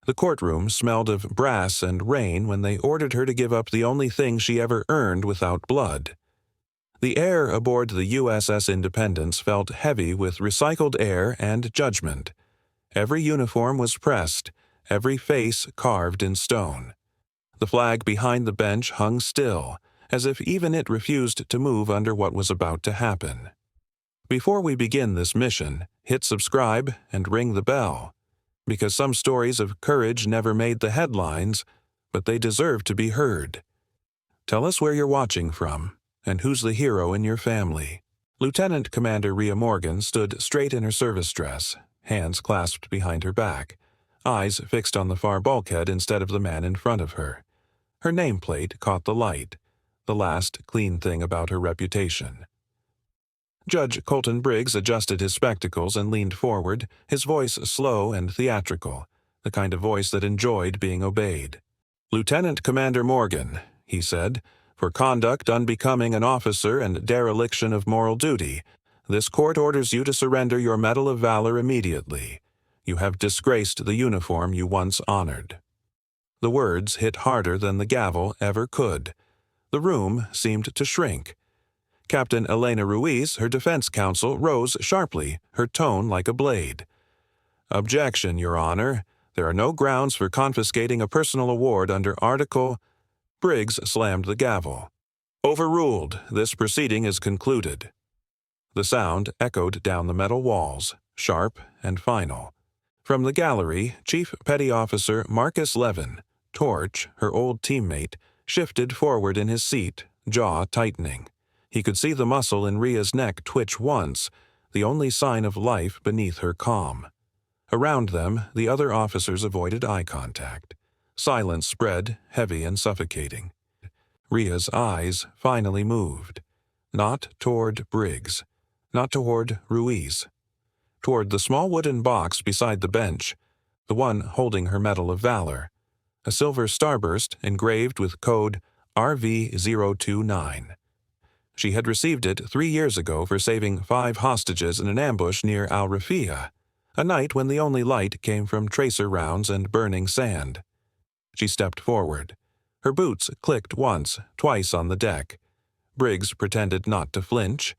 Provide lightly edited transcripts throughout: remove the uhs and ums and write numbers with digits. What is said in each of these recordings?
The courtroom smelled of brass and rain when they ordered her to give up the only thing she ever earned without blood. The air aboard the USS Independence felt heavy with recycled air and judgment. Every uniform was pressed, every face carved in stone. The flag behind the bench hung still, as if even it refused to move under what was about to happen. Before we begin this mission, hit subscribe and ring the bell, because some stories of courage never made the headlines, but they deserve to be heard. Tell us where you're watching from, and who's the hero in your family. Lieutenant Commander Rhea Morgan stood straight in her service dress, hands clasped behind her back, eyes fixed on the far bulkhead instead of the man in front of her. Her nameplate caught the light, the last clean thing about her reputation. Judge Colton Briggs adjusted his spectacles and leaned forward, his voice slow and theatrical, the kind of voice that enjoyed being obeyed. "Lieutenant Commander Morgan," he said, "for conduct unbecoming an officer and dereliction of moral duty, this court orders you to surrender your Medal of Valor immediately. You have disgraced the uniform you once honored." The words hit harder than the gavel ever could. The room seemed to shrink. Captain Elena Ruiz, her defense counsel, rose sharply, her tone like a blade. "Objection, Your Honor. There are no grounds for confiscating a personal award under Article—" Briggs slammed the gavel. "Overruled. This proceeding is concluded." The sound echoed down the metal walls, sharp and final. From the gallery, Chief Petty Officer Marcus Levin, Torch, her old teammate, shifted forward in his seat, jaw tightening. He could see the muscle in Rhea's neck twitch once, the only sign of life beneath her calm. Around them, the other officers avoided eye contact. Silence spread, heavy and suffocating. Rhea's eyes finally moved. Not toward Briggs. Not toward Ruiz. Toward the small wooden box beside the bench, the one holding her Medal of Valor. A silver starburst engraved with code RV029. She had received it 3 years ago for saving 5 hostages in an ambush near Al Rafia, a night when the only light came from tracer rounds and burning sand. She stepped forward. Her boots clicked once, twice on the deck. Briggs pretended not to flinch.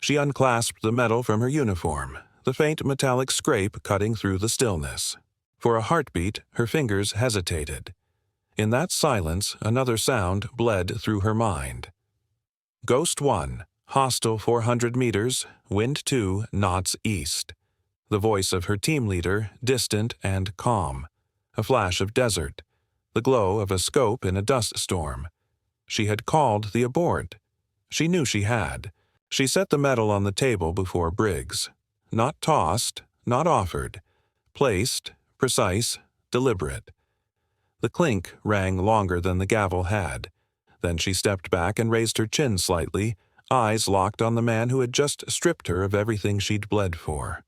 She unclasped the medal from her uniform, the faint metallic scrape cutting through the stillness. For a heartbeat, her fingers hesitated. In that silence, another sound bled through her mind. Ghost 1, hostile 400 meters, wind 2 knots east. The voice of her team leader, distant and calm. A flash of desert. The glow of a scope in a dust storm. She had called the abort. She knew she had. She set the medal on the table before Briggs. Not tossed, not offered. Placed, precise, deliberate. The clink rang longer than the gavel had. Then she stepped back and raised her chin slightly, eyes locked on the man who had just stripped her of everything she'd bled for.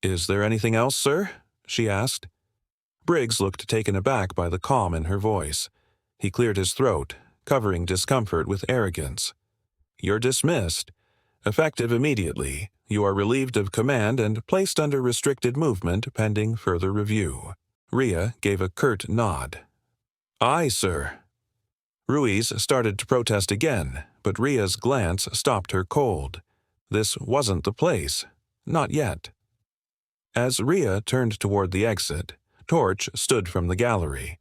"Is there anything else, sir?" she asked. Briggs looked taken aback by the calm in her voice. He cleared his throat, covering discomfort with arrogance. "You're dismissed. Effective immediately. You are relieved of command and placed under restricted movement pending further review." Rhea gave a curt nod. "Aye, sir." Ruiz started to protest again, but Rhea's glance stopped her cold. This wasn't the place. Not yet. As Rhea turned toward the exit, Torch stood from the gallery.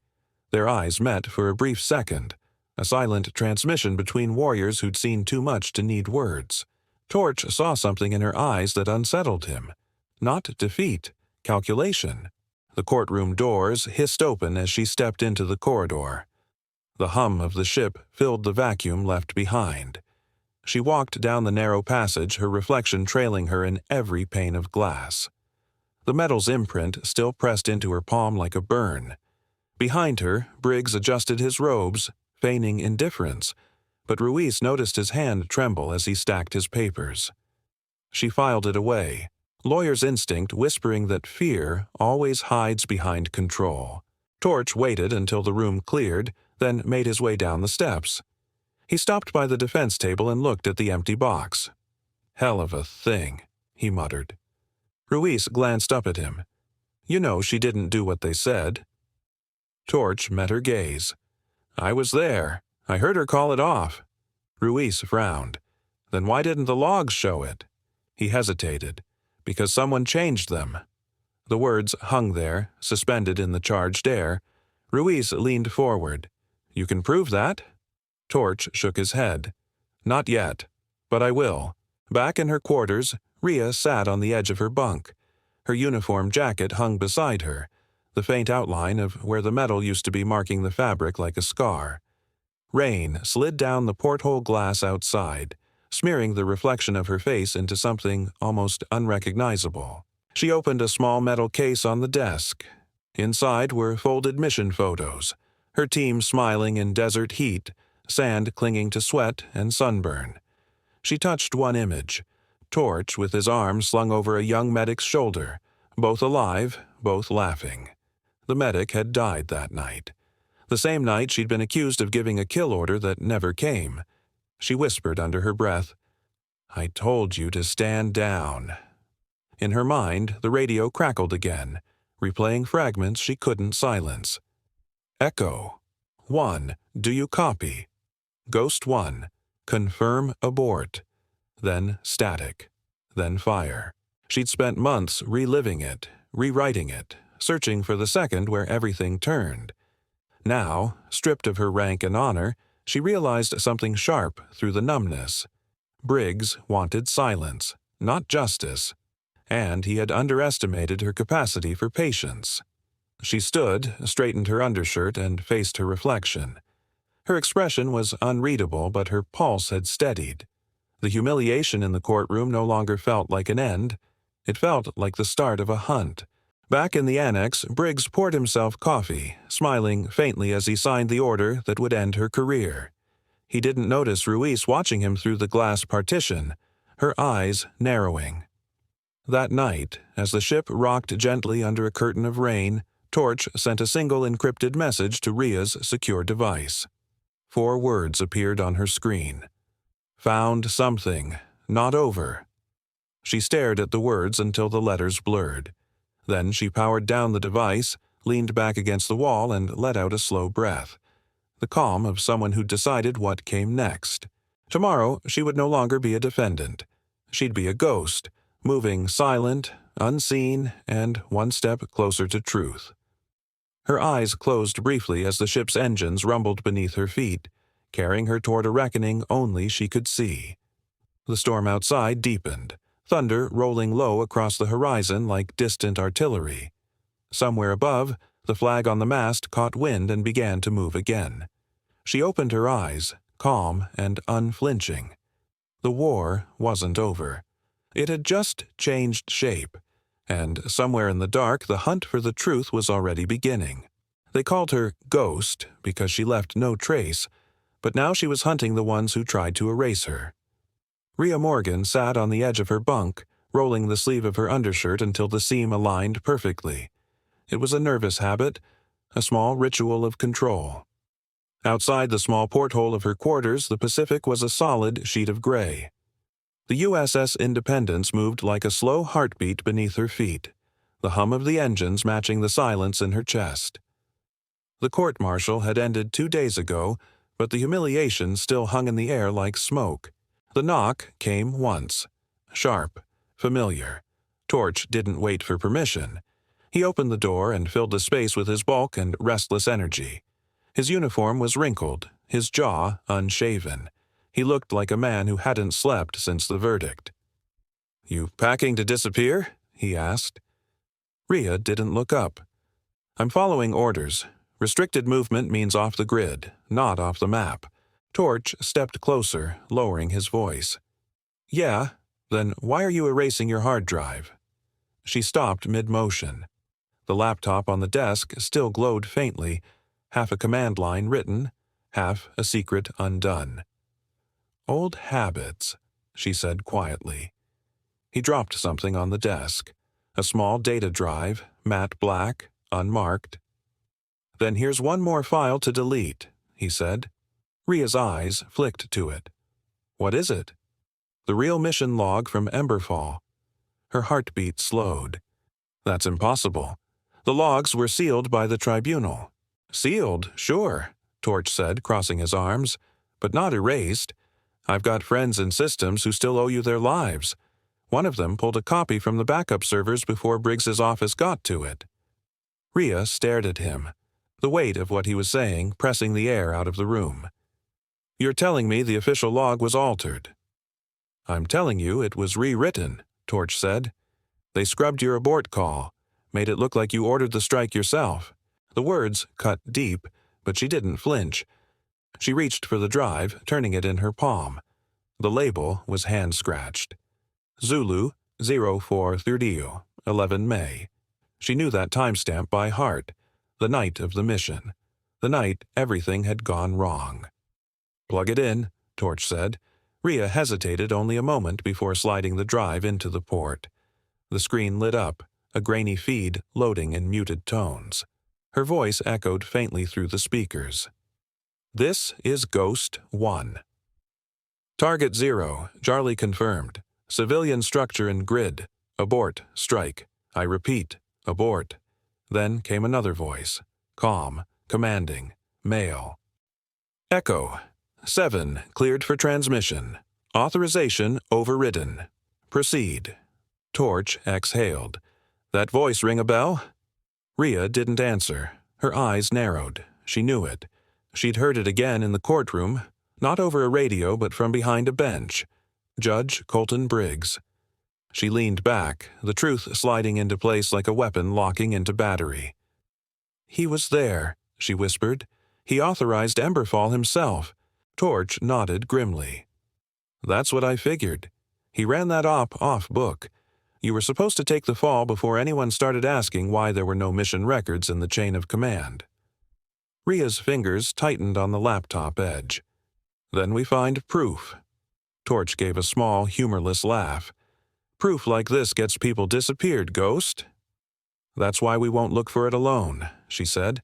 Their eyes met for a brief second, a silent transmission between warriors who'd seen too much to need words. Torch saw something in her eyes that unsettled him. Not defeat, calculation. The courtroom doors hissed open as she stepped into the corridor. The hum of the ship filled the vacuum left behind. She walked down the narrow passage, her reflection trailing her in every pane of glass. The metal's imprint still pressed into her palm like a burn. Behind her, Briggs adjusted his robes, feigning indifference, but Ruiz noticed his hand tremble as he stacked his papers. She filed it away, lawyer's instinct whispering that fear always hides behind control. Torch waited until the room cleared, then made his way down the steps. He stopped by the defense table and looked at the empty box. "Hell of a thing," he muttered. Ruiz glanced up at him. You know she didn't do what they said." Torch met her gaze. "I was there. I heard her call it off." Ruiz frowned. "Then why didn't the logs show it?" He hesitated. "Because someone changed them." The words hung there, suspended in the charged air. Ruiz leaned forward. "You can prove that?" Torch shook his head. "Not yet. But I will." Back in her quarters, Rhea sat on the edge of her bunk. Her uniform jacket hung beside her, the faint outline of where the metal used to be marking the fabric like a scar. Rain slid down the porthole glass outside, smearing the reflection of her face into something almost unrecognizable. She opened a small metal case on the desk. Inside were folded mission photos, her team smiling in desert heat, sand clinging to sweat and sunburn. She touched one image, Torch with his arm slung over a young medic's shoulder, both alive, both laughing. The medic had died that night. The same night she'd been accused of giving a kill order that never came. She whispered under her breath, "I told you to stand down." In her mind, the radio crackled again, replaying fragments she couldn't silence. Echo. 1. Do you copy? Ghost 1. Confirm abort. Then static. Then fire. She'd spent months reliving it, rewriting it, searching for the second where everything turned. Now, stripped of her rank and honor, she realized something sharp through the numbness. Briggs wanted silence, not justice, and he had underestimated her capacity for patience. She stood, straightened her undershirt, and faced her reflection. Her expression was unreadable, but her pulse had steadied. The humiliation in the courtroom no longer felt like an end. It felt like the start of a hunt. Back in the annex, Briggs poured himself coffee, smiling faintly as he signed the order that would end her career. He didn't notice Ruiz watching him through the glass partition, her eyes narrowing. That night, as the ship rocked gently under a curtain of rain, Torch sent a single encrypted message to Rhea's secure device. 4 words appeared on her screen. Found something. Not over. She stared at the words until the letters blurred. Then she powered down the device, leaned back against the wall, and let out a slow breath. The calm of someone who'd decided what came next. Tomorrow, she would no longer be a defendant. She'd be a ghost, moving silent, unseen, and one step closer to truth. Her eyes closed briefly as the ship's engines rumbled beneath her feet, carrying her toward a reckoning only she could see. The storm outside deepened, thunder rolling low across the horizon like distant artillery. Somewhere above, the flag on the mast caught wind and began to move again. She opened her eyes, calm and unflinching. The war wasn't over. It had just changed shape, and somewhere in the dark the hunt for the truth was already beginning. They called her Ghost because she left no trace, but now she was hunting the ones who tried to erase her. Rhea Morgan sat on the edge of her bunk, rolling the sleeve of her undershirt until the seam aligned perfectly. It was a nervous habit, a small ritual of control. Outside the small porthole of her quarters, the Pacific was a solid sheet of gray. The USS Independence moved like a slow heartbeat beneath her feet, the hum of the engines matching the silence in her chest. The court-martial had ended 2 days ago, but the humiliation still hung in the air like smoke. The knock came once. Sharp, familiar. Torch didn't wait for permission. He opened the door and filled the space with his bulk and restless energy. His uniform was wrinkled, his jaw unshaven. He looked like a man who hadn't slept since the verdict. "You packing to disappear?" he asked. Rhea didn't look up. "I'm following orders. Restricted movement means off the grid, not off the map." Torch stepped closer, lowering his voice. "Yeah, then why are you erasing your hard drive?" She stopped mid-motion. The laptop on the desk still glowed faintly, half a command line written, half a secret undone. "Old habits," she said quietly. He dropped something on the desk, a small data drive, matte black, unmarked. "Then here's one more file to delete," he said. Rhea's eyes flicked to it. "What is it?" "The real mission log from Emberfall." Her heartbeat slowed. "That's impossible. The logs were sealed by the tribunal. Sealed, sure, Torch said, crossing his arms, but not erased. I've got friends in systems who still owe you their lives. One of them pulled a copy from the backup servers before Briggs's office got to it. Rhea stared at him, the weight of what he was saying pressing the air out of the room. You're telling me the official log was altered. I'm telling you it was rewritten, Torch said. They scrubbed your abort call, made it look like you ordered the strike yourself. The words cut deep, but she didn't flinch. She reached for the drive, turning it in her palm. The label was hand-scratched. Zulu 0430, 11 May. She knew that timestamp by heart, the night of the mission, the night everything had gone wrong. Plug it in, Torch said. Rhea hesitated only a moment before sliding the drive into the port. The screen lit up, a grainy feed loading in muted tones. Her voice echoed faintly through the speakers. This is Ghost 1. Target 0, Charlie confirmed. Civilian structure in grid. Abort, strike. I repeat, abort. Then came another voice. Calm, commanding, male. Echo. 7, cleared for transmission. Authorization overridden. Proceed. Torch exhaled. That voice ring a bell? Rhea didn't answer. Her eyes narrowed. She knew it. She'd heard it again in the courtroom, not over a radio but from behind a bench. Judge Colton Briggs. She leaned back, the truth sliding into place like a weapon locking into battery. He was there, she whispered. He authorized Emberfall himself. Torch nodded grimly. That's what I figured. He ran that op off book. You were supposed to take the fall before anyone started asking why there were no mission records in the chain of command. Rhea's fingers tightened on the laptop edge. Then we find proof. Torch gave a small, humorless laugh. Proof like this gets people disappeared, Ghost. That's why we won't look for it alone, she said.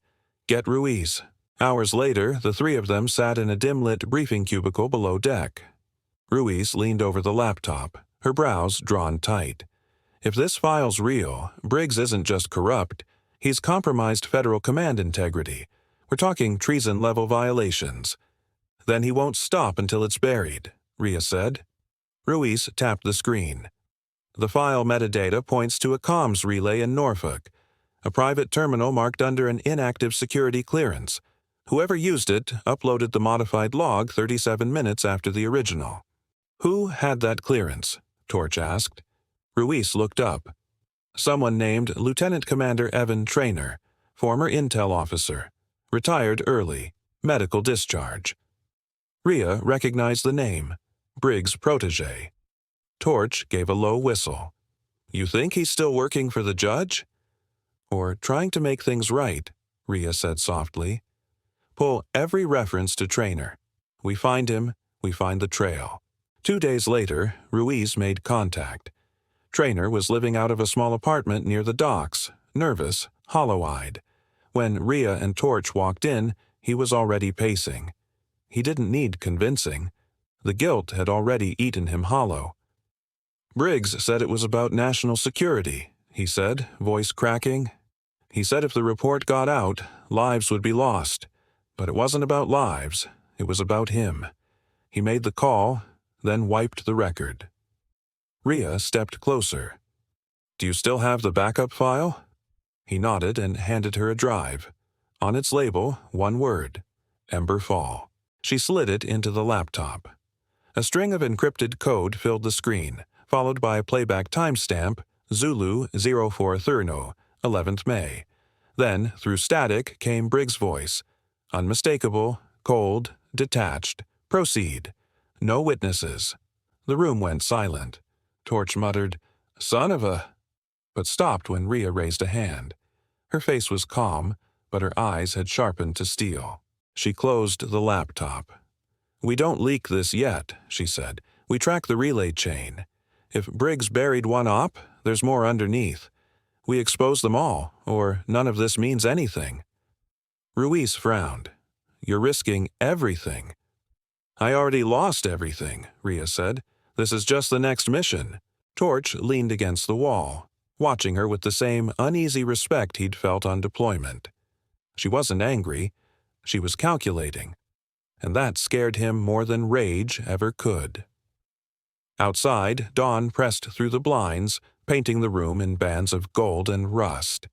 Get Ruiz. Hours later, the three of them sat in a dim-lit briefing cubicle below deck. Ruiz leaned over the laptop, her brows drawn tight. If this file's real, Briggs isn't just corrupt. He's compromised federal command integrity. We're talking treason-level violations. Then he won't stop until it's buried, Rhea said. Ruiz tapped the screen. The file metadata points to a comms relay in Norfolk, a private terminal marked under an inactive security clearance. Whoever used it uploaded the modified log 37 minutes after the original. Who had that clearance? Torch asked. Ruiz looked up. Someone named Lieutenant Commander Evan Traynor, former intel officer, retired early, medical discharge. Rhea recognized the name, Briggs' protege. Torch gave a low whistle. You think he's still working for the judge? Or trying to make things right, Rhea said softly. Pull every reference to Traynor. We find him, we find the trail. 2 days later, Ruiz made contact. Traynor was living out of a small apartment near the docks, nervous, hollow-eyed. When Rhea and Torch walked in, he was already pacing. He didn't need convincing. The guilt had already eaten him hollow. Briggs said it was about national security, he said, voice cracking. He said if the report got out, lives would be lost. But it wasn't about lives, it was about him. He made the call, then wiped the record. Rhea stepped closer. Do you still have the backup file? He nodded and handed her a drive. On its label, one word, Emberfall. She slid it into the laptop. A string of encrypted code filled the screen, followed by a playback timestamp, Zulu 0430, 11th May. Then, through static, came Briggs' voice. Unmistakable, cold, detached. Proceed. No witnesses. The room went silent. Torch muttered, Son of a... but stopped when Rhea raised a hand. Her face was calm, but her eyes had sharpened to steel. She closed the laptop. We don't leak this yet, she said. We track the relay chain. If Briggs buried one op, there's more underneath. We expose them all, or none of this means anything. Ruiz frowned. You're risking everything. I already lost everything, Rhea said. This is just the next mission. Torch leaned against the wall. watching her with the same uneasy respect he'd felt on deployment. She wasn't angry, she was calculating, and that scared him more than rage ever could. Outside, dawn pressed through the blinds, painting the room in bands of gold and rust.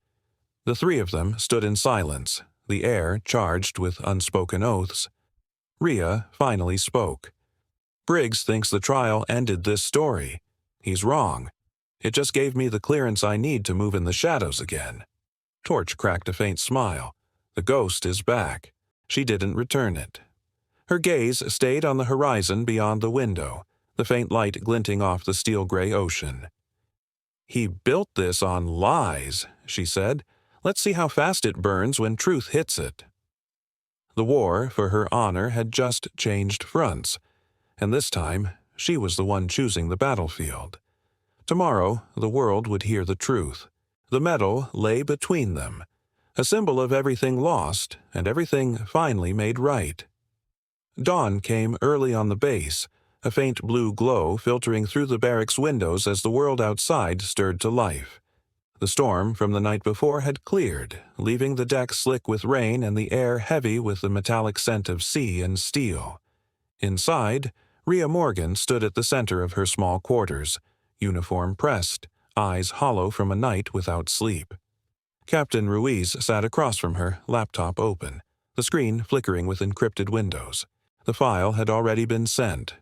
The three of them stood in silence, the air charged with unspoken oaths. Rhea finally spoke. "Briggs thinks the trial ended this story. He's wrong. It just gave me the clearance I need to move in the shadows again." Torch cracked a faint smile. "The ghost is back." She didn't return it. Her gaze stayed on the horizon beyond the window, the faint light glinting off the steel-gray ocean. "He built this on lies," she said. "Let's see how fast it burns when truth hits it." The war for her honor had just changed fronts, and this time she was the one choosing the battlefield. Tomorrow the world would hear the truth. The medal lay between them, a symbol of everything lost and everything finally made right. Dawn came early on the base, a faint blue glow filtering through the barracks windows as the world outside stirred to life. The storm from the night before had cleared, leaving the deck slick with rain and the air heavy with the metallic scent of sea and steel. Inside, Rhea Morgan stood at the center of her small quarters, uniform pressed, eyes hollow from a night without sleep. Captain Ruiz sat across from her, laptop open, the screen flickering with encrypted windows. The file had already been sent.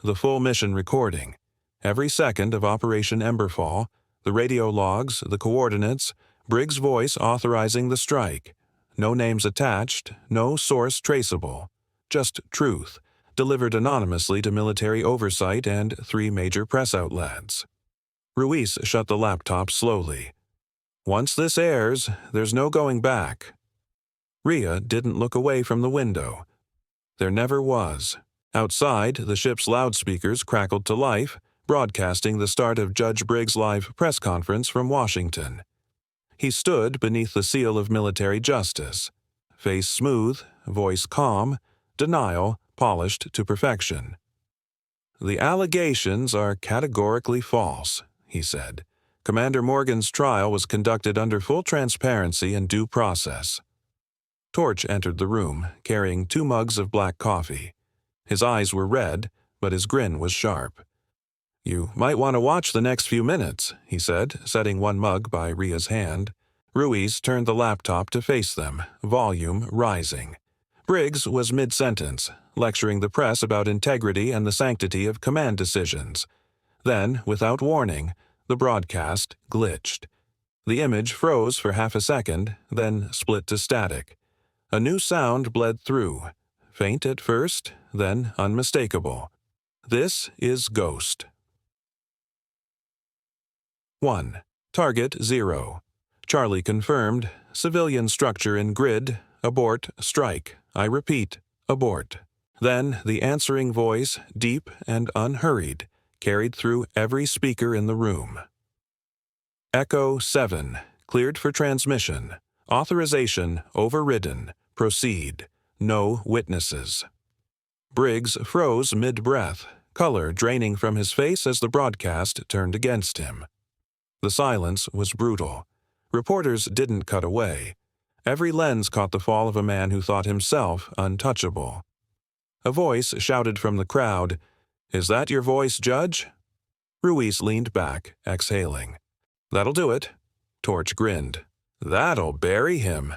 The full mission recording, every second of Operation Emberfall, the radio logs, the coordinates, Briggs' voice authorizing the strike. No names attached, no source traceable. Just truth, delivered anonymously to military oversight and 3 major press outlets. Ruiz shut the laptop slowly. "Once this airs, there's no going back." Rhea didn't look away from the window. There never was. Outside, the ship's loudspeakers crackled to life, broadcasting the start of Judge Briggs' live press conference from Washington. He stood beneath the seal of military justice, face smooth, voice calm, denial polished to perfection. "The allegations are categorically false," he said. "Commander Morgan's trial was conducted under full transparency and due process." Torch entered the room, carrying 2 mugs of black coffee. His eyes were red, but his grin was sharp. "You might want to watch the next few minutes," he said, setting 1 mug by Rhea's hand. Ruiz turned the laptop to face them, volume rising. Briggs was mid-sentence, lecturing the press about integrity and the sanctity of command decisions. Then, without warning, the broadcast glitched. The image froze for half a second, then split to static. A new sound bled through, faint at first, then unmistakable. "This is Ghost." 1. Target 0. Charlie confirmed. Civilian structure in grid. Abort. Strike. I repeat, abort. Then the answering voice, deep and unhurried, carried through every speaker in the room. Echo 7. Cleared for transmission. Authorization overridden. Proceed. No witnesses. Briggs froze mid-breath, color draining from his face as the broadcast turned against him. The silence was brutal. Reporters didn't cut away. Every lens caught the fall of a man who thought himself untouchable. A voice shouted from the crowd, "Is that your voice, Judge?" Ruiz leaned back, exhaling. "That'll do it." Torch grinned. "That'll bury him."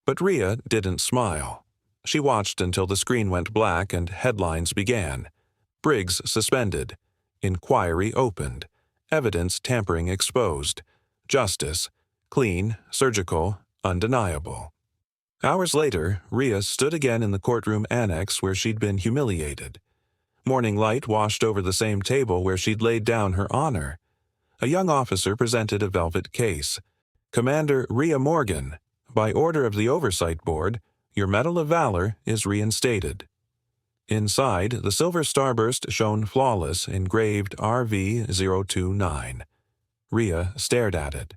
But Rhea didn't smile. She watched until the screen went black and headlines began. Briggs suspended. Inquiry opened. Evidence tampering exposed. Justice, clean, surgical, undeniable. Hours later, Rhea stood again in the courtroom annex where she'd been humiliated. Morning light washed over the same table where she'd laid down her honor. A young officer presented a velvet case. "Commander Rhea Morgan, by order of the Oversight Board, your Medal of Valor is reinstated." Inside, the silver starburst shone flawless, engraved RV-029. Rhea stared at it.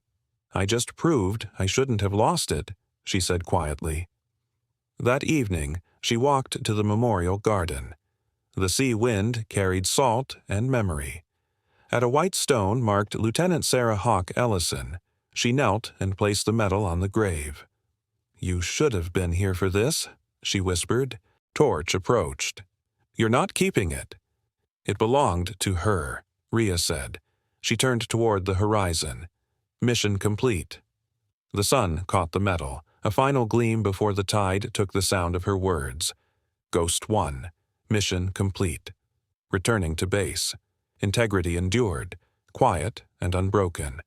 "I just proved I shouldn't have lost it," she said quietly. That evening, she walked to the memorial garden. The sea wind carried salt and memory. At a white stone marked Lieutenant Sarah Hawk Ellison, she knelt and placed the medal on the grave. "You should have been here for this," she whispered. Torch approached. "You're not keeping it." "It belonged to her," Rhea said. She turned toward the horizon. "Mission complete." The sun caught the medal, a final gleam before the tide took the sound of her words. Ghost 1. Mission complete. Returning to base. Integrity endured, quiet and unbroken.